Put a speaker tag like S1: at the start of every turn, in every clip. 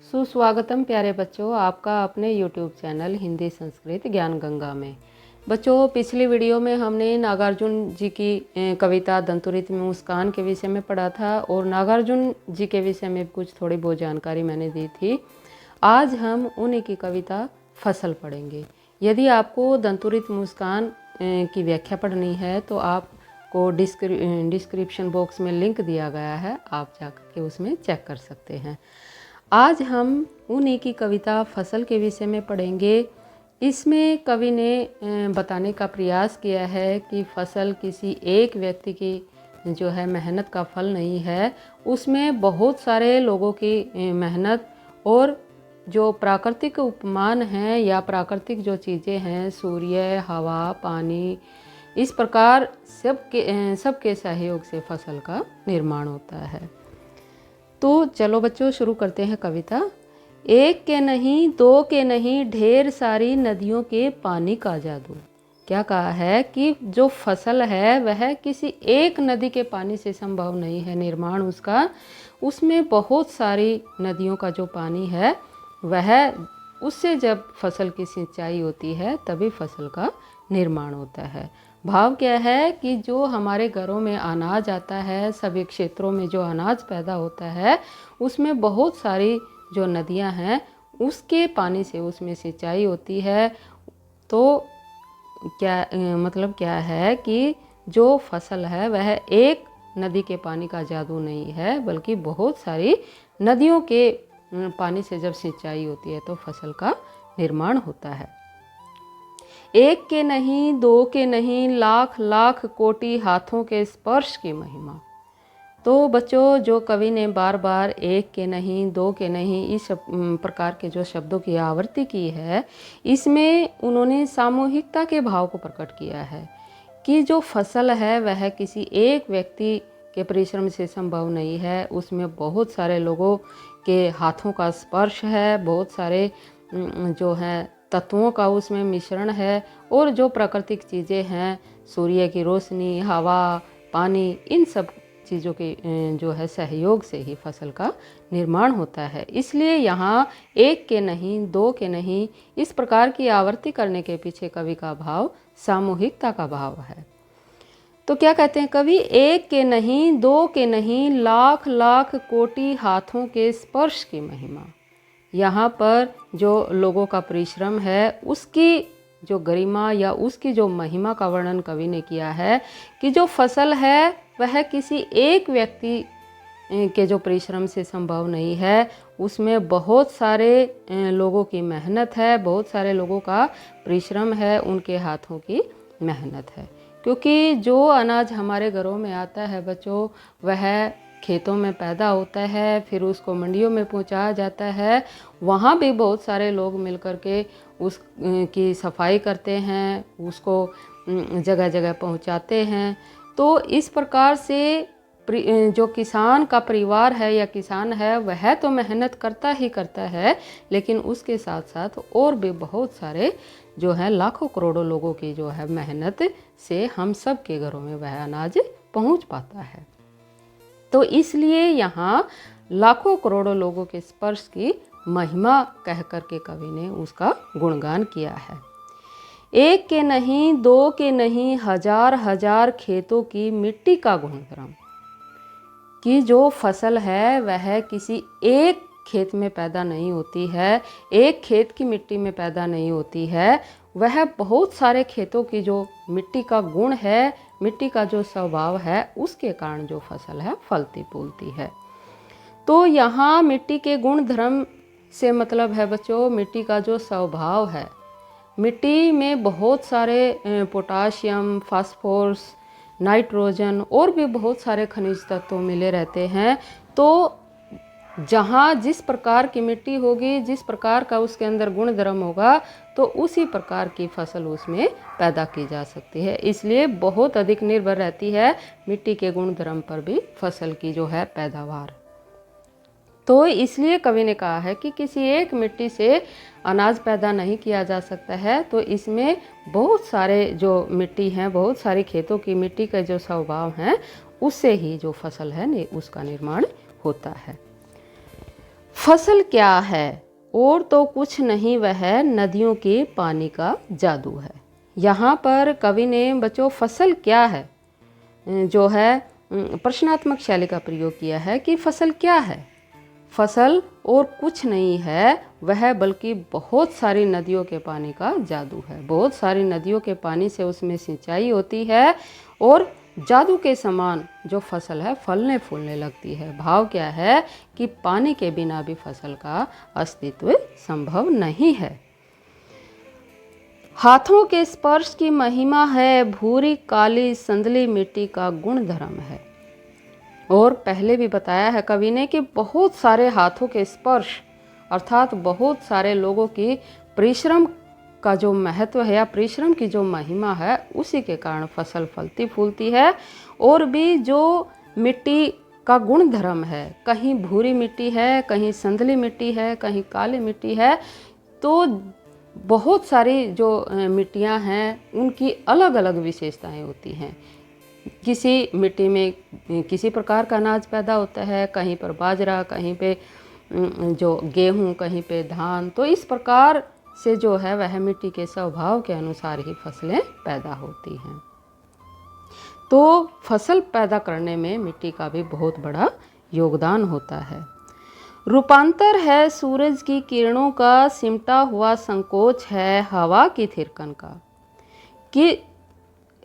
S1: सुस्वागतम प्यारे बच्चों, आपका अपने YouTube चैनल हिंदी संस्कृत ज्ञान गंगा में। बच्चों, पिछली वीडियो में हमने नागार्जुन जी की कविता दंतुरित में मुस्कान के विषय में पढ़ा था और नागार्जुन जी के विषय में कुछ थोड़ी बहुत जानकारी मैंने दी थी। आज हम उन्हीं की कविता फसल पढ़ेंगे। यदि आपको दंतुरित मुस्कान की व्याख्या पढ़नी है तो आपको डिस्क्रिप्शन बॉक्स में लिंक दिया गया है, आप जाकर के उसमें चेक कर सकते हैं। आज हम उन्हीं की कविता फसल के विषय में पढ़ेंगे। इसमें कवि ने बताने का प्रयास किया है कि फसल किसी एक व्यक्ति की जो है मेहनत का फल नहीं है, उसमें बहुत सारे लोगों की मेहनत और जो प्राकृतिक उपमान हैं या प्राकृतिक जो चीज़ें हैं, सूर्य, हवा, पानी, इस प्रकार सबके सहयोग से फसल का निर्माण होता है। तो चलो बच्चों, शुरू करते हैं कविता। एक के नहीं, दो के नहीं, ढेर सारी नदियों के पानी का जादू। क्या कहा है कि जो फसल है वह किसी एक नदी के पानी से संभव नहीं है निर्माण उसका। उसमें बहुत सारी नदियों का जो पानी है वह उससे जब फसल की सिंचाई होती है तभी फसल का निर्माण होता है। भाव क्या है कि जो हमारे घरों में अनाज आता है, सभी क्षेत्रों में जो अनाज पैदा होता है, उसमें बहुत सारी जो नदियां हैं उसके पानी से उसमें सिंचाई होती है। तो क्या मतलब क्या है कि जो फसल है वह एक नदी के पानी का जादू नहीं है, बल्कि बहुत सारी नदियों के पानी से जब सिंचाई होती है तो फसल का निर्माण होता है। एक के नहीं, दो के नहीं, लाख लाख कोटि हाथों के स्पर्श की महिमा। तो बच्चों, जो कवि ने बार बार एक के नहीं, दो के नहीं, इस प्रकार के जो शब्दों की आवृत्ति की है, इसमें उन्होंने सामूहिकता के भाव को प्रकट किया है कि जो फसल है वह किसी एक व्यक्ति के परिश्रम से संभव नहीं है। उसमें बहुत सारे लोगों के हाथों का स्पर्श है, बहुत सारे जो है तत्वों का उसमें मिश्रण है और जो प्राकृतिक चीज़ें हैं, सूर्य की रोशनी, हवा, पानी, इन सब चीज़ों के जो है सहयोग से ही फसल का निर्माण होता है। इसलिए यहाँ एक के नहीं, दो के नहीं, इस प्रकार की आवृत्ति करने के पीछे कवि का भाव सामूहिकता का भाव है। तो क्या कहते हैं कवि? एक के नहीं, दो के नहीं, लाख लाख कोटि हाथों के स्पर्श की महिमा। यहाँ पर जो लोगों का परिश्रम है उसकी जो गरिमा या उसकी जो महिमा का वर्णन कवि ने किया है कि जो फसल है वह किसी एक व्यक्ति के जो परिश्रम से संभव नहीं है। उसमें बहुत सारे लोगों की मेहनत है, बहुत सारे लोगों का परिश्रम है, उनके हाथों की मेहनत है। क्योंकि जो अनाज हमारे घरों में आता है बच्चों, वह खेतों में पैदा होता है, फिर उसको मंडियों में पहुंचाया जाता है। वहाँ भी बहुत सारे लोग मिलकर के उस की सफाई करते हैं, उसको जगह जगह पहुंचाते हैं। तो इस प्रकार से जो किसान का परिवार है या किसान है वह तो मेहनत करता ही करता है, लेकिन उसके साथ साथ और भी बहुत सारे जो है लाखों करोड़ों लोगों की जो है मेहनत से हम सब के घरों में वह अनाज पहुंच पाता है। तो इसलिए यहाँ लाखों करोड़ों लोगों के स्पर्श की महिमा कह करके कवि ने उसका गुणगान किया है। एक के नहीं, दो के नहीं, हजार हजार खेतों की मिट्टी का गुणधर्म। कि जो फसल है वह किसी एक खेत में पैदा नहीं होती है, एक खेत की मिट्टी में पैदा नहीं होती है, वह बहुत सारे खेतों की जो मिट्टी का गुण है, मिट्टी का जो स्वभाव है, उसके कारण जो फसल है फलती फूलती है। तो यहाँ मिट्टी के गुण धर्म से मतलब है बच्चों मिट्टी का जो स्वभाव है। मिट्टी में बहुत सारे पोटाशियम, फास्फोरस, नाइट्रोजन और भी बहुत सारे खनिज तत्व मिले रहते हैं। तो जहाँ जिस प्रकार की मिट्टी होगी, जिस प्रकार का उसके अंदर गुण धर्म होगा, तो उसी प्रकार की फसल उसमें पैदा की जा सकती है। इसलिए बहुत अधिक निर्भर रहती है मिट्टी के गुण धर्म पर भी फसल की जो है पैदावार। तो इसलिए कवि ने कहा है कि किसी एक मिट्टी से अनाज पैदा नहीं किया जा सकता है। तो इसमें बहुत सारे जो मिट्टी हैं, बहुत सारी खेतों की मिट्टी का जो स्वभाव है, उससे ही जो फसल है उसका निर्माण होता है। फसल क्या है? और तो कुछ नहीं, वह नदियों के पानी का जादू है। यहाँ पर कवि ने बच्चों फसल क्या है जो है प्रश्नात्मक शैली का प्रयोग किया है कि फसल क्या है। फसल और कुछ नहीं है वह, बल्कि बहुत सारी नदियों के पानी का जादू है। बहुत सारी नदियों के पानी से उसमें सिंचाई होती है और जादू के समान जो फसल है फलने फूलने लगती है। भाव क्या है कि पानी के बिना भी फसल का अस्तित्व संभव नहीं है। हाथों के स्पर्श की महिमा है, भूरी काली संदली मिट्टी का गुण धर्म है। और पहले भी बताया है कवि ने कि बहुत सारे हाथों के स्पर्श अर्थात बहुत सारे लोगों की परिश्रम का जो महत्व है या परिश्रम की जो महिमा है, उसी के कारण फसल फलती फूलती है। और भी जो मिट्टी का गुण धर्म है, कहीं भूरी मिट्टी है, कहीं संदली मिट्टी है, कहीं काली मिट्टी है, तो बहुत सारी जो मिट्टियाँ हैं उनकी अलग अलग विशेषताएं होती हैं। किसी मिट्टी में किसी प्रकार का अनाज पैदा होता है, कहीं पर बाजरा, कहीं पे जो गेहूँ, कहीं पे धान। तो इस प्रकार से जो है वह मिट्टी के स्वभाव के अनुसार ही फसलें पैदा होती हैं। तो फसल पैदा करने में मिट्टी का भी बहुत बड़ा योगदान होता है। रूपांतर है सूरज की किरणों का, सिमटा हुआ संकोच है हवा की थिरकन का। कि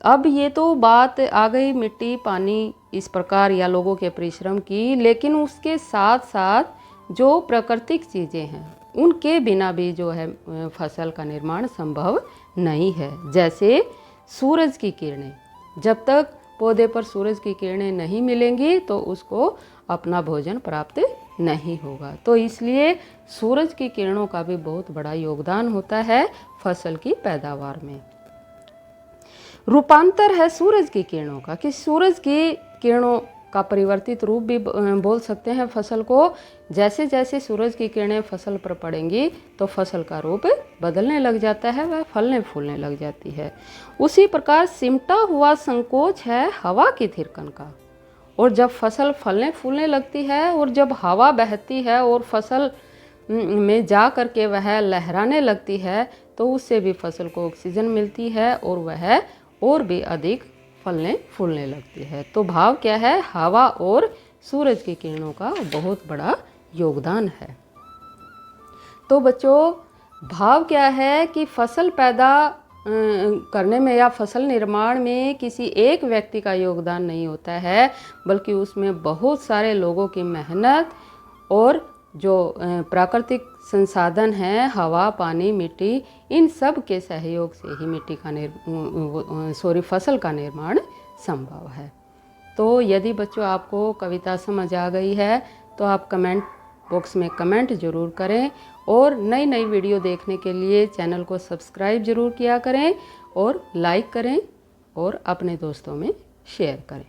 S1: अब ये तो बात आ गई मिट्टी पानी इस प्रकार या लोगों के परिश्रम की, लेकिन उसके साथ साथ जो प्राकृतिक चीज़ें हैं उनके बिना भी जो है फसल का निर्माण संभव नहीं है। जैसे सूरज की किरणें, जब तक पौधे पर सूरज की किरणें नहीं मिलेंगी तो उसको अपना भोजन प्राप्त नहीं होगा। तो इसलिए सूरज की किरणों का भी बहुत बड़ा योगदान होता है फसल की पैदावार में। रूपांतर है सूरज की किरणों का, कि सूरज की किरणों का परिवर्तित रूप भी बोल सकते हैं फसल को। जैसे जैसे सूरज की किरणें फसल पर पड़ेंगी तो फसल का रूप बदलने लग जाता है, वह फलने फूलने लग जाती है। उसी प्रकार सिमटा हुआ संकोच है हवा की थिरकन का। और जब फसल फलने फूलने लगती है और जब हवा बहती है और फसल में जा कर के वह लहराने लगती है, तो उससे भी फसल को ऑक्सीजन मिलती है और वह और भी अधिक फलने फूलने लगती है। तो भाव क्या है, हवा और सूरज की किरणों का बहुत बड़ा योगदान है। तो बच्चों भाव क्या है कि फसल पैदा करने में या फसल निर्माण में किसी एक व्यक्ति का योगदान नहीं होता है, बल्कि उसमें बहुत सारे लोगों की मेहनत और जो प्राकृतिक संसाधन हैं हवा, पानी, मिट्टी, इन सब के सहयोग से ही मिट्टी का फसल का निर्माण संभव है। तो यदि बच्चों आपको कविता समझ आ गई है तो आप कमेंट बॉक्स में कमेंट ज़रूर करें और नई नई वीडियो देखने के लिए चैनल को सब्सक्राइब ज़रूर किया करें और लाइक करें और अपने दोस्तों में शेयर करें।